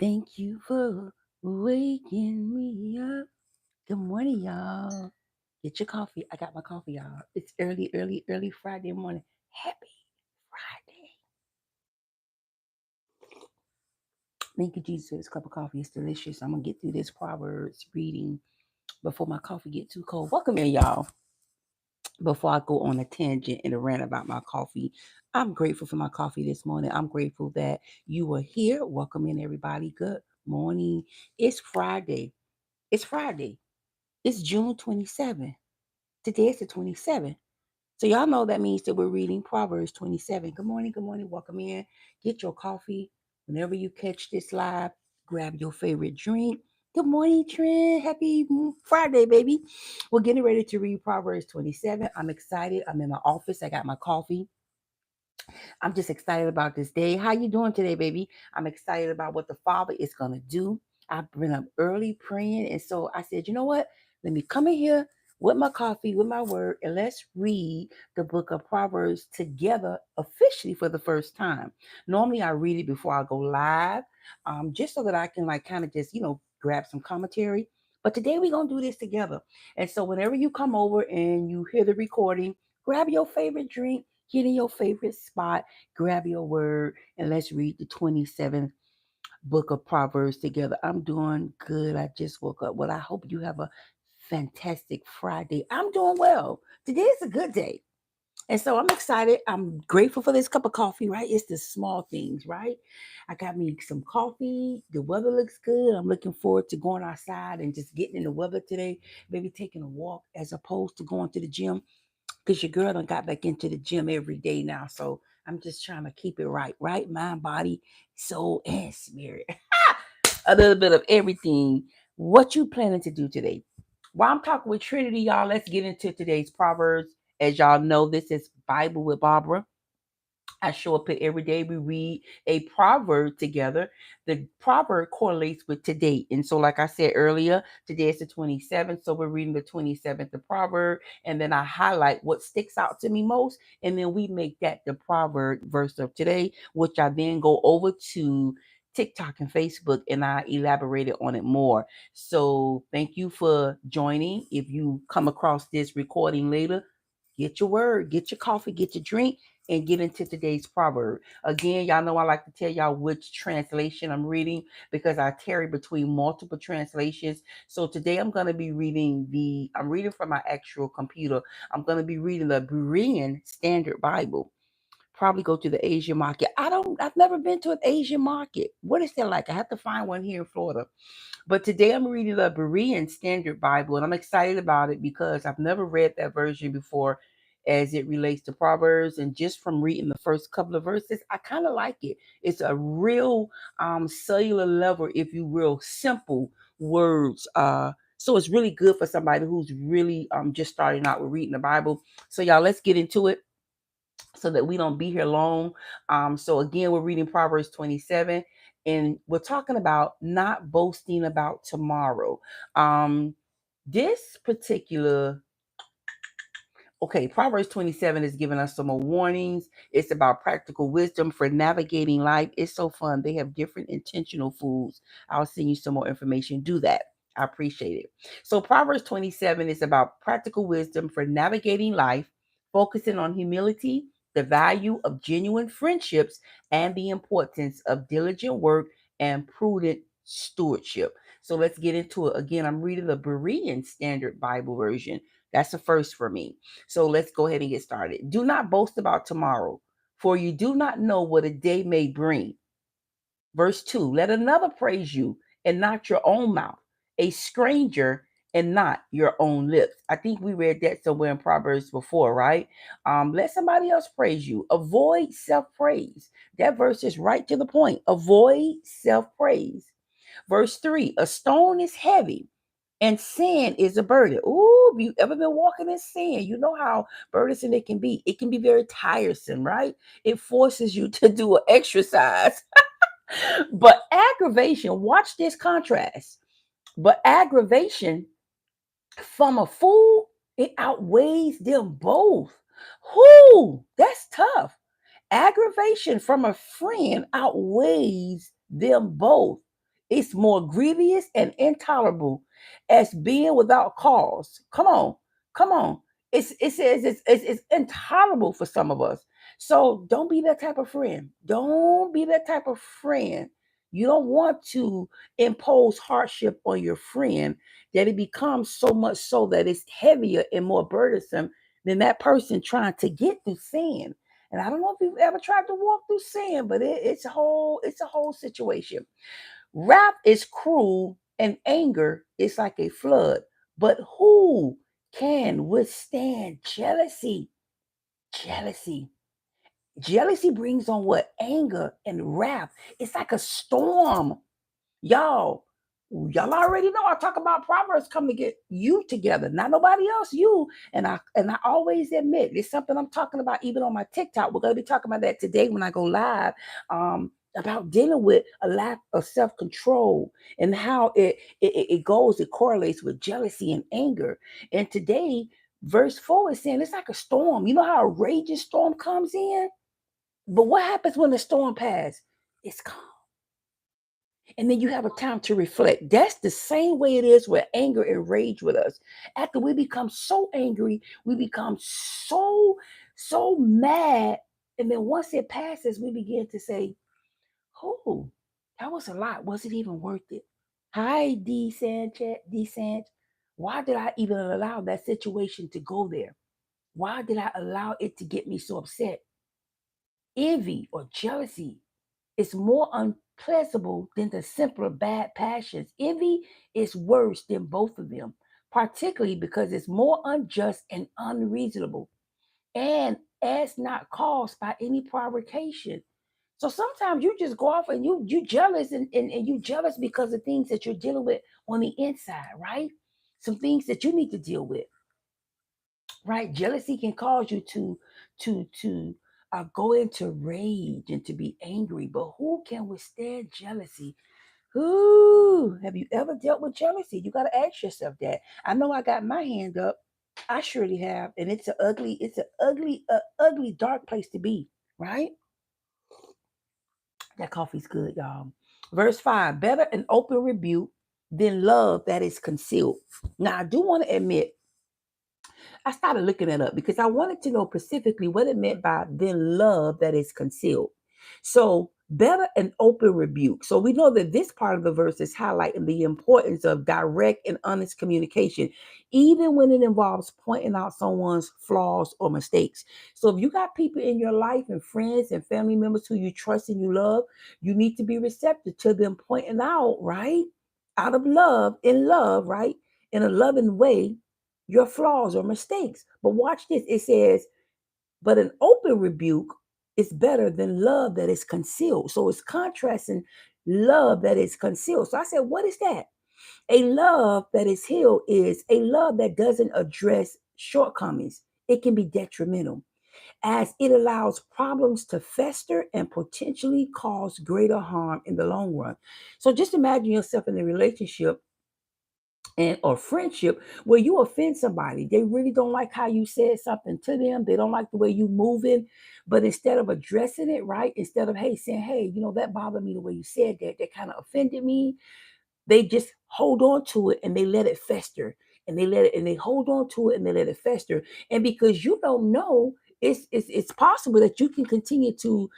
Thank you for waking me up. Good morning, y'all. Get your coffee. I got my coffee, y'all. It's early Friday morning. Happy Friday. Thank you, Jesus, for this cup of coffee. It's delicious. I'm going to get through this Proverbs reading before my coffee get too cold. Welcome in, y'all. Before I go on a tangent and a rant about my coffee, I'm grateful for my coffee this morning. I'm grateful that you are here. Welcome in, everybody. Good morning. It's Friday. It's Friday. It's June 27th. Today is the 27th. So y'all know that means that we're reading Proverbs 27. Good morning, good morning. Welcome in. Get your coffee. Whenever you catch this live, grab your favorite drink. Good morning, Trent. Happy Friday, baby. We're getting ready to read Proverbs 27. I'm excited. I'm in my office. I got my coffee. I'm just excited about this day. How you doing today, baby? I'm excited about what the Father is going to do. I've been up early praying, and so I said, you know what? Let me come in here with my coffee, with my word, and let's read the book of Proverbs together officially for the first time. Normally, I read it before I go live, just so that I can like kind of just grab some commentary. But today we're gonna do this together. And so whenever you come over and you hear the recording, grab your favorite drink, get in your favorite spot, grab your word, and let's read the 27th book of Proverbs together. I'm doing good. I just woke up. Well, I hope you have a fantastic Friday. I'm doing well. Today is a good day. And so I'm excited. I'm grateful for this cup of coffee, right? It's the small things, right? I got me some coffee. The weather looks good. I'm looking forward to going outside and just getting in the weather today. Maybe taking a walk as opposed to going to the gym because your girl done got back into the gym every day now. So I'm just trying to keep it right? Mind, body, soul, and spirit. A little bit of everything. What you planning to do today? While I'm talking with Trinity, y'all, let's get into today's Proverbs. As y'all know, this is Bible with Barbara. I show up here every day. We read a proverb together. The proverb correlates with today. And so, like I said earlier, today is the 27th. So we're reading the 27th, the proverb. And then I highlight what sticks out to me most. And then we make that the proverb verse of today, which I then go over to TikTok and Facebook and I elaborated on it more. So thank you for joining. If you come across this recording later, get your word, get your coffee, get your drink, and get into today's proverb. Again, y'all know I like to tell y'all which translation I'm reading because I carry between multiple translations. So today I'm reading from my actual computer. I'm going to be reading the Berean Standard Bible. Probably go to the Asian market. I've never been to an Asian market. What is that like? I have to find one here in Florida. But today I'm reading the Berean Standard Bible, and I'm excited about it because I've never read that version before as it relates to Proverbs. And just from reading the first couple of verses, I kind of like it. It's a real cellular level, if you will, simple words. So it's really good for somebody who's really just starting out with reading the Bible. So y'all, let's get into it so that we don't be here long. So again, we're reading Proverbs 27, and we're talking about not boasting about tomorrow. This particular Okay, Proverbs 27 is giving us some more warnings. It's about practical wisdom for navigating life. It's so fun. They have different intentional foods. I'll send you some more information. Do that. I appreciate it. So, Proverbs 27 is about practical wisdom for navigating life, focusing on humility, the value of genuine friendships, and the importance of diligent work and prudent stewardship. So, let's get into it. Again, I'm reading the Berean Standard Bible Version. That's the first for me. So let's go ahead and get started. Do not boast about tomorrow, for you do not know what a day may bring. Verse 2, let another praise you and not your own mouth, a stranger and not your own lips. I think we read that somewhere in Proverbs before, right? Let somebody else praise you. Avoid self-praise. That verse is right to the point. Avoid self-praise. Verse 3, a stone is heavy and sin is a burden. Ooh, have you ever been walking in sin? You know how burdensome it can be. It can be very tiresome, right? It forces you to do an exercise. But aggravation, watch this contrast. But aggravation from a fool, it outweighs them both. Whoo, that's tough. Aggravation from a friend outweighs them both. It's more grievous and intolerable as being without cause. Come on, come on. It says it's intolerable for some of us. So don't be that type of friend. Don't be that type of friend. You don't want to impose hardship on your friend that it becomes so much so that it's heavier and more burdensome than that person trying to get through sin. And I don't know if you've ever tried to walk through sin, but it's a whole situation. Wrath is cruel and anger is like a flood. But who can withstand jealousy? Jealousy. Jealousy brings on what? Anger and wrath. It's like a storm. Y'all, y'all already know I talk about Proverbs coming to get you together, not nobody else, you. And I always admit it's something I'm talking about even on my TikTok. We're gonna be talking about that today when I go live. About dealing with a lack of self-control and how it goes, it correlates with jealousy and anger. And today, verse 4 is saying it's like a storm. You know how a raging storm comes in? But what happens when the storm passes? It's calm. And then you have a time to reflect. That's the same way it is with anger and rage with us. After we become so angry, we become so mad. And then once it passes, we begin to say, oh, that was a lot. Was it even worth it? Hi, D Sanchez. D Sanchez. Why did I even allow that situation to go there? Why did I allow it to get me so upset? Envy or jealousy is more unpleasant than the simpler bad passions. Envy is worse than both of them, particularly because it's more unjust and unreasonable and as not caused by any provocation. So sometimes you just go off and you jealous and you jealous because of things that you're dealing with on the inside, right? Some things that you need to deal with, right? Jealousy can cause you to go into rage and to be angry. But who can withstand jealousy? Who have you ever dealt with jealousy? You got to ask yourself that. I know I got my hand up. I surely have, and it's an ugly, dark place to be, right? That coffee's good, y'all. Verse 5: better an open rebuke than love that is concealed. Now, I do want to admit I started looking it up because I wanted to know specifically what it meant by then love that is concealed. So, better an open rebuke. So, we know that this part of the verse is highlighting the importance of direct and honest communication, even when it involves pointing out someone's flaws or mistakes. So, if you got people in your life and friends and family members who you trust and you love, you need to be receptive to them pointing out, right? Out of love, in love, right? In a loving way, your flaws or mistakes. But watch this. It says, but an open rebuke is better than love that is concealed. So it's contrasting love that is concealed. So I said, what is that? A love that is healed is a love that doesn't address shortcomings. It can be detrimental as it allows problems to fester and potentially cause greater harm in the long run. So just imagine yourself in a relationship and or friendship where you offend somebody. They really don't like how you said something to them. They don't like the way you moving. But instead of addressing it, right? Instead of saying, hey, that bothered me the way you said that. That kind of offended me. They just hold on to it and they let it fester. And they hold on to it and they let it fester. And because you don't know, it's possible that you can continue to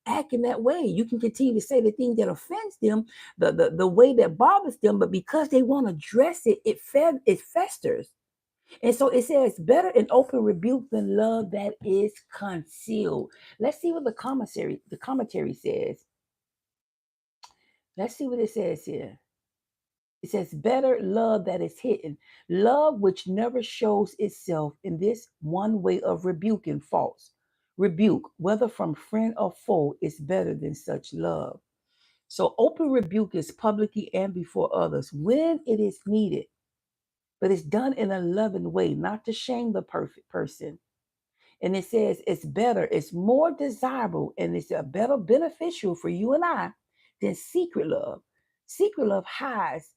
act in that way. You can continue to say the thing that offends them, the way that bothers them, but because they won't address it, it festers. And so it says, better an open rebuke than love that is concealed. Let's see what the commentary says. Let's see what it says here. It says, better love that is hidden, love which never shows itself in this one way of rebuking faults. Rebuke, whether from friend or foe, is better than such love. So, open rebuke is publicly and before others when it is needed, but it's done in a loving way, not to shame the perfect person. And it says it's more desirable, and it's a better beneficial for you and I than secret love. Secret love hides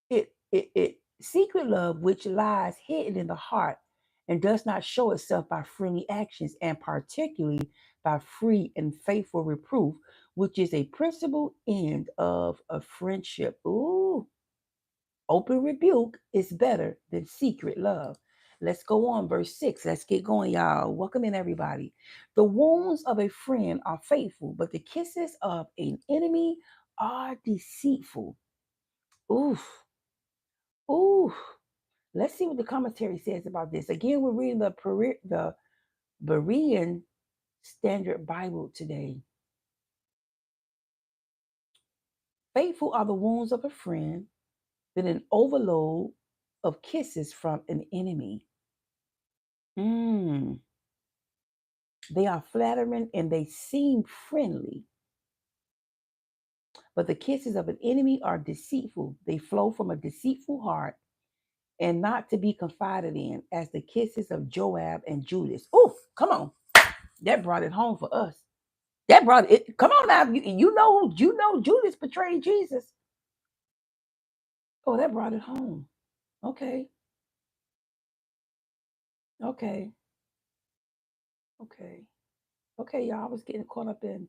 it secret love which lies hidden in the heart and does not show itself by friendly actions, and particularly by free and faithful reproof, which is a principal end of a friendship. Ooh, open rebuke is better than secret love. Let's go on, verse 6. Let's get going, y'all. Welcome in, everybody. The wounds of a friend are faithful, but the kisses of an enemy are deceitful. Oof, oof. Let's see what the commentary says about this. Again, we're reading the Berean Standard Bible today. Faithful are the wounds of a friend, but an overload of kisses from an enemy. Mm. They are flattering and they seem friendly, but the kisses of an enemy are deceitful. They flow from a deceitful heart and not to be confided in, as the kisses of Joab and Judas. Oh, come on. That brought it home for us. That brought it. Come on now. You know Judas betrayed Jesus. Oh, that brought it home. Okay. Okay. Okay. Okay, y'all. I was getting caught up in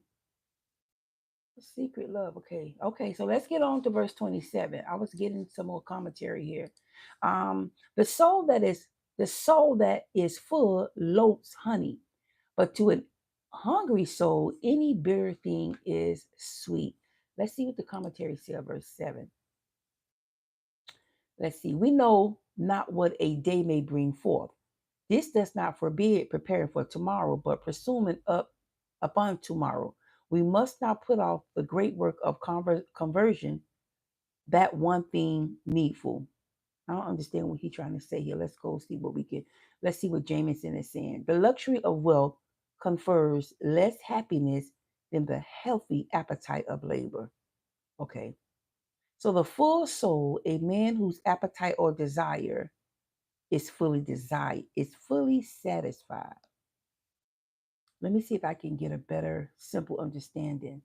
secret love. Okay. Okay. So let's get on to verse 27. I was getting some more commentary here. The soul that is full loathes honey, but to an hungry soul, any bitter thing is sweet. Let's see what the commentary says, verse 7. Let's see. We know not what a day may bring forth. This does not forbid preparing for tomorrow, but presuming upon tomorrow. We must not put off the great work of conversion, that one thing needful. I don't understand what he's trying to say here. Let's go see what we can. Let's see what Jameson is saying. The luxury of wealth confers less happiness than the healthy appetite of labor. Okay. So the full soul, a man whose appetite or desire is fully satisfied. Let me see if I can get a better, simple understanding.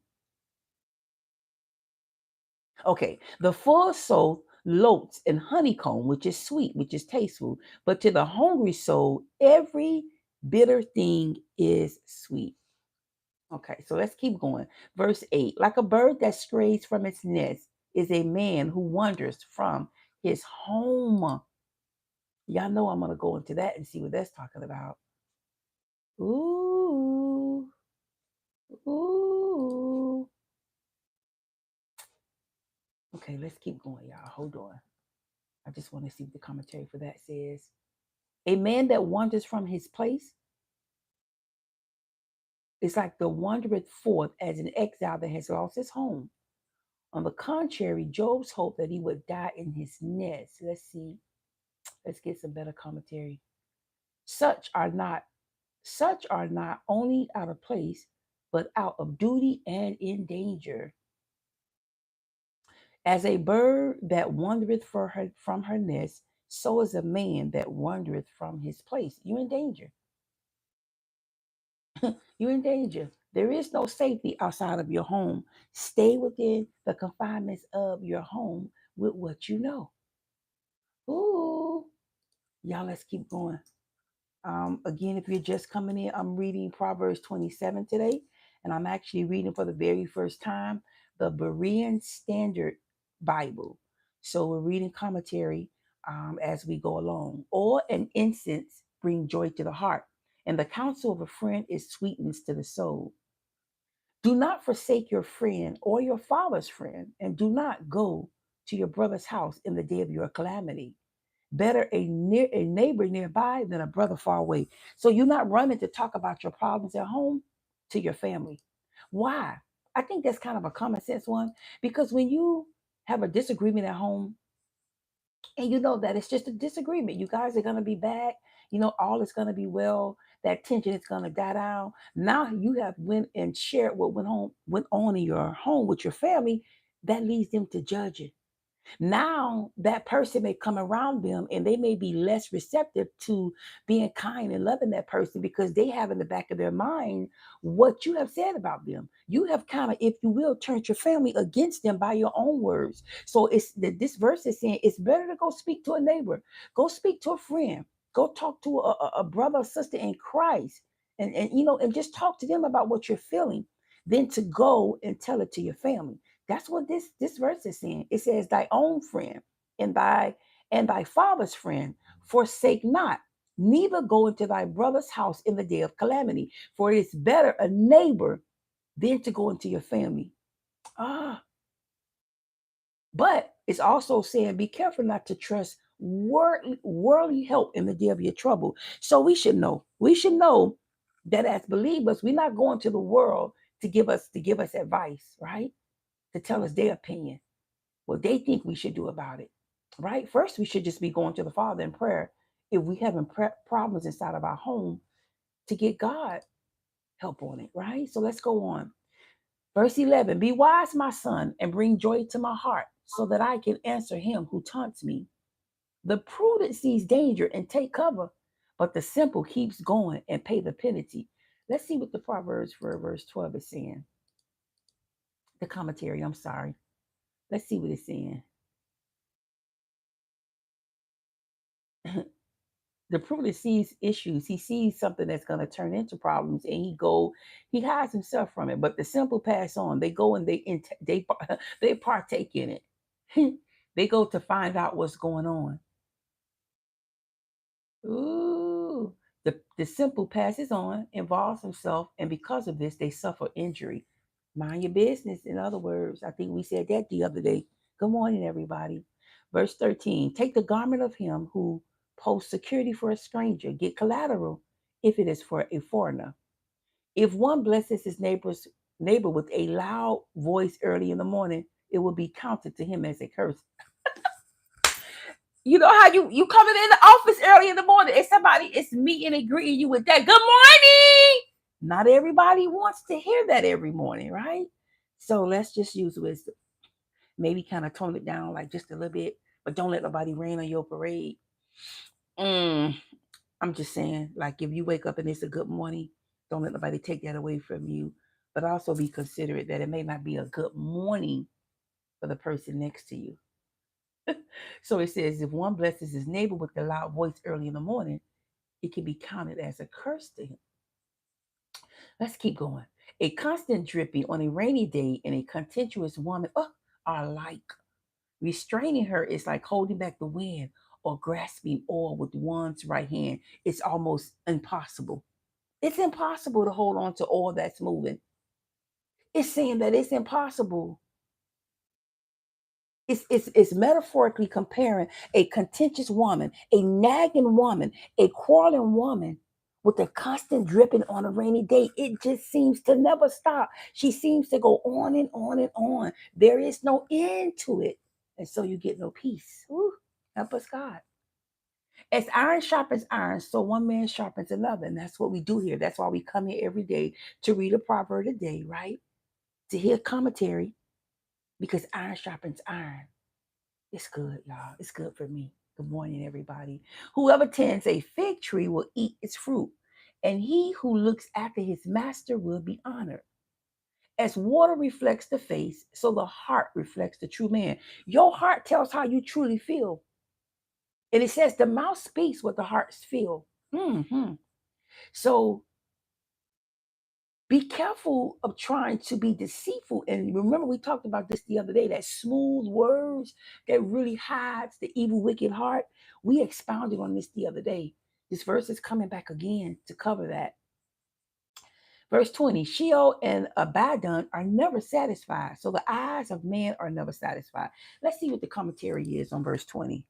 Okay, the full soul lotes in honeycomb, which is sweet, which is tasteful, but to the hungry soul, every bitter thing is sweet. Okay, so let's keep going. Verse 8, like a bird that strays from its nest is a man who wanders from his home. Y'all know I'm going to go into that and see what that's talking about. Ooh, ooh. Okay, let's keep going, y'all. Hold on. I just want to see what the commentary for that says. A man that wanders from his place is like the wandereth forth as an exile that has lost his home. On the contrary, Job's hope that he would die in his nest. Let's see. Let's get some better commentary. Such are not only out of place, but out of duty and in danger. As a bird that wandereth from her nest, so is a man that wandereth from his place. You're in danger. You're in danger. There is no safety outside of your home. Stay within the confinements of your home with what you know. Ooh, y'all, let's keep going. Again, if you're just coming in, I'm reading Proverbs 27 today, and I'm actually reading for the very first time the Berean Standard Bible. So we're reading commentary as we go along. Or an incense bring joy to the heart, and the counsel of a friend is sweetness to the soul. Do not forsake your friend or your father's friend, and do not go to your brother's house in the day of your calamity. Better a neighbor nearby than a brother far away. So you're not running to talk about your problems at home to your family. Why? I think that's kind of a common sense one, because when you have a disagreement at home and you know that it's just a disagreement, you guys are going to be back, all is going to be well, that tension is going to die down. Now you have went and shared what went on in your home with your family. That leads them to judge it. Now that person may come around them and they may be less receptive to being kind and loving that person, because they have in the back of their mind what you have said about them. You have kind of, if you will, turned your family against them by your own words. So it's this verse is saying it's better to go speak to a neighbor, go speak to a friend. Go talk to a brother or sister in Christ, and just talk to them about what you're feeling. Then to go and tell it to your family. That's what this verse is saying. It says, "Thy own friend and thy father's friend forsake not, neither go into thy brother's house in the day of calamity. For it is better a neighbor than to go into your family." Ah, but it's also saying, be careful not to trust worldly help in the day of your trouble. So we should know. We should know that as believers, we're not going to the world to give us advice, right? To tell us their opinion, what they think we should do about it, right? First, we should just be going to the Father in prayer if we having problems inside of our home, to get God help on it, right? So let's go on. Verse 11, "Be wise, my son, and bring joy to my heart, so that I can answer him who taunts me. The prudent sees danger and take cover, but the simple keeps going and pay the penalty." Let's see what the Proverbs for verse 12 is saying. The commentary, I'm sorry. Let's see what it's saying. The prudent sees issues. He sees something that's going to turn into problems, and he hides himself from it. But the simple pass on. They go and they partake in it. They go to find out what's going on. Ooh. The simple passes on, involves himself, and because of this, they suffer injury. Mind your business. In other words, I think we said that the other day. Good morning, everybody. Verse 13, "Take the garment of him who posts security for a stranger. Get collateral if it is for a foreigner. If one blesses his neighbor with a loud voice early in the morning, it will be counted to him as a curse." You know how you coming in the office early in the morning, and somebody is meeting and greeting you with that "good morning." Not everybody wants to hear that every morning, right? So let's just use wisdom. Maybe kind of tone it down like just a little bit, but don't let nobody rain on your parade. Mm, I'm just saying, like if you wake up and it's a good morning, don't let nobody take that away from you. But also be considerate that it may not be a good morning for the person next to you. So it says, if one blesses his neighbor with a loud voice early in the morning, it can be counted as a curse to him. Let's keep going. A constant dripping on a rainy day and a contentious woman are alike. Restraining her is like holding back the wind or grasping oil with one's right hand. It's almost impossible. It's impossible to hold on to oil that's moving. It's saying that it's impossible. It's metaphorically comparing a contentious woman, a nagging woman, a quarreling woman with a constant dripping on a rainy day. It just seems to never stop. She seems to go on and on and on. There is no end to it. And so you get no peace. Ooh, help us, God. As iron sharpens iron, so one man sharpens another. And that's what we do here. That's why we come here every day to read a proverb a day, right? To hear commentary, because iron sharpens iron. It's good, y'all. It's good for me. Good morning, everybody. Whoever tends a fig tree will eat its fruit, and he who looks after his master will be honored. As water reflects the face, so the heart reflects the true man. Your heart tells how you truly feel. And it says the mouth speaks what the hearts feel. Hmm. So be careful of trying to be deceitful. And remember, we talked about this the other day, that smooth words that really hides the evil, wicked heart. We expounded on this the other day. This verse is coming back again to cover that. Verse 20, Sheol and Abaddon are never satisfied. So the eyes of man are never satisfied. Let's see what the commentary is on verse 20.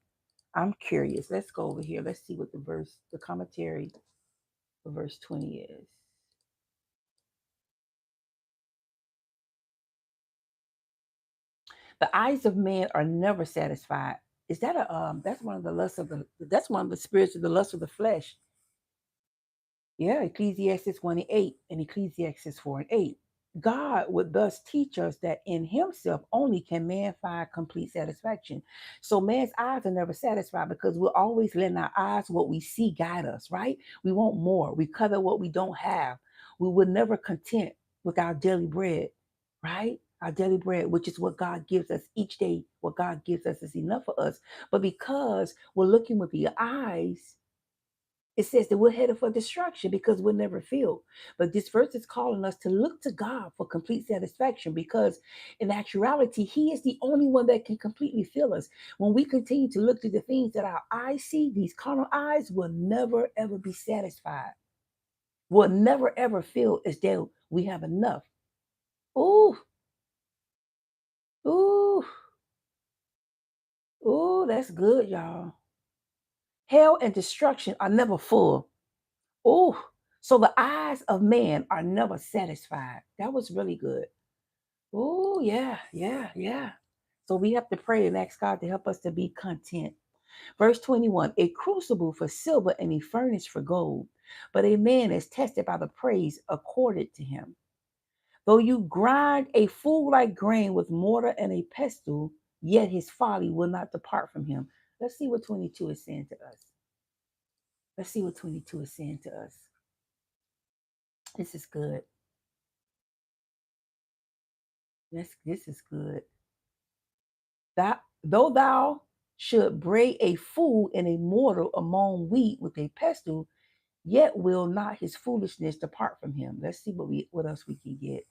I'm curious. Let's go over here. Let's see what the commentary for verse 20 is. The eyes of man are never satisfied. Is that that's one of the lusts of that's one of the spirits of the lust of the flesh. Yeah, Ecclesiastes 1 and 8 and Ecclesiastes 4 and 8. God would thus teach us that in himself only can man find complete satisfaction. So man's eyes are never satisfied because we're always letting our eyes, what we see, guide us, right? We want more. We cover what we don't have. We will never content with our daily bread, right? Our daily bread, which is what God gives us each day. What God gives us is enough for us. But because we're looking with the eyes, It says that we're headed for destruction because we're never filled. But this verse is calling us to look to God for complete satisfaction because in actuality, He is the only one that can completely fill us. When we continue to look to the things that our eyes see, these carnal eyes will never ever be satisfied. Will never ever feel as though we have enough. Ooh, ooh, ooh, that's good, y'all. Hell and destruction are never full. Oh, so the eyes of man are never satisfied. That was really good. Oh, yeah, yeah, yeah. So we have to pray and ask God to help us to be content. Verse 21, a crucible for silver and a furnace for gold, but a man is tested by the praise accorded to him. Though you grind a fool like grain with mortar and a pestle, yet his folly will not depart from him. Let's see what 22 is saying to us. Let's see what 22 is saying to us. This is good. This is good. That though thou should bray a fool in a mortar among wheat with a pestle, yet will not his foolishness depart from him. Let's see what else we can get.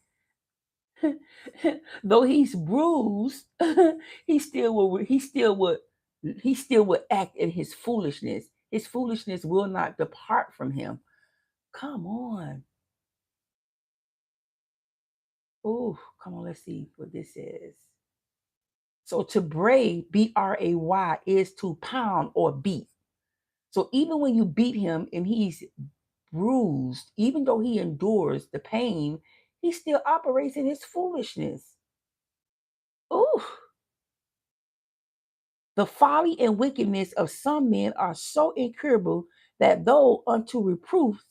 Though he's bruised, he still would act in his foolishness. His foolishness will not depart from him. Come on. Oh, come on, let's see what this is. So to bray, B-R-A-Y, is to pound or beat. So even when you beat him and he's bruised, even though he endures the pain, he still operates in his foolishness. Ooh. The folly and wickedness of some men are so incurable that though unto reproofs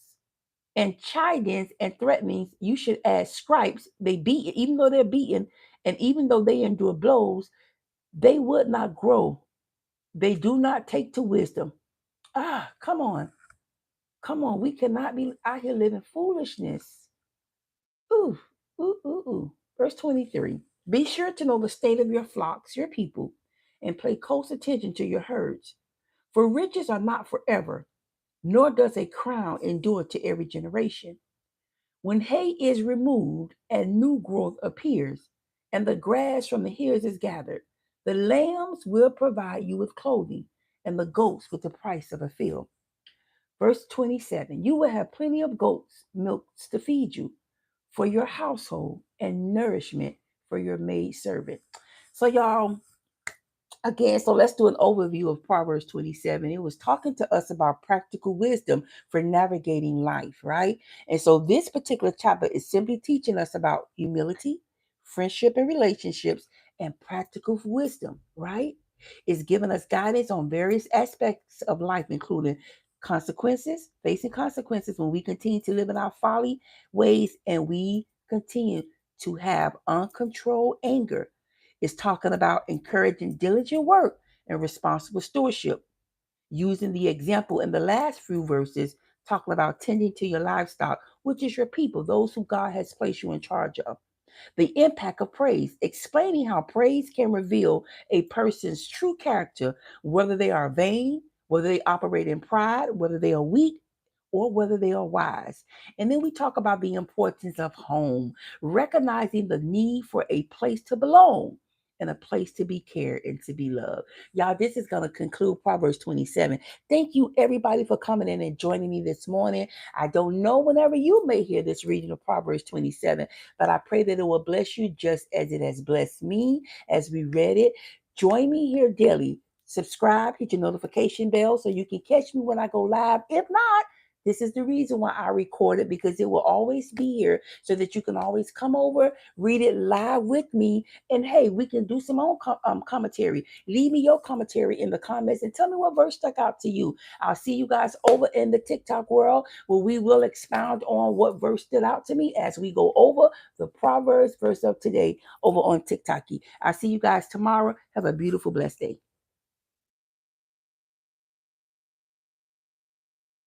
and chidings and threatenings you should add stripes, they beat, even though they're beaten, and even though they endure blows, they would not grow. They do not take to wisdom. Ah, come on. Come on. We cannot be out here living foolishness. Ooh, ooh, ooh, ooh. Verse 23. Be sure to know the state of your flocks, your people, and pay close attention to your herds. For riches are not forever, nor does a crown endure to every generation. When hay is removed and new growth appears, and the grass from the hills is gathered, the lambs will provide you with clothing, and the goats with the price of a field. Verse 27, you will have plenty of goats, milks to feed you for your household, and nourishment for your maid servant. So, y'all, again, so let's do an overview of Proverbs 27. It was talking to us about practical wisdom for navigating life, right? And so this particular chapter is simply teaching us about humility, friendship and relationships, and practical wisdom, right? It's giving us guidance on various aspects of life, including consequences, facing consequences when we continue to live in our folly ways and we continue to have uncontrolled anger. It's talking about encouraging diligent work and responsible stewardship, using the example in the last few verses, talking about tending to your livestock, which is your people, those who God has placed you in charge of. The impact of praise, explaining how praise can reveal a person's true character, whether they are vain, whether they operate in pride, whether they are weak, or whether they are wise. And then we talk about the importance of home, recognizing the need for a place to belong and a place to be cared and to be loved. Y'all, this is going to conclude Proverbs 27. Thank you, everybody, for coming in and joining me this morning. I don't know whenever you may hear this reading of Proverbs 27, but I pray that it will bless you just as it has blessed me as we read it. Join me here daily. Subscribe, hit your notification bell so you can catch me when I go live. If not, this is the reason why I record it, because it will always be here so that you can always come over, read it live with me, and hey, we can do some own commentary. Leave me your commentary in the comments and tell me what verse stuck out to you. I'll see you guys over in the TikTok world where we will expound on what verse stood out to me as we go over the Proverbs verse of today over on TikTok. I'll see you guys tomorrow. Have a beautiful, blessed day.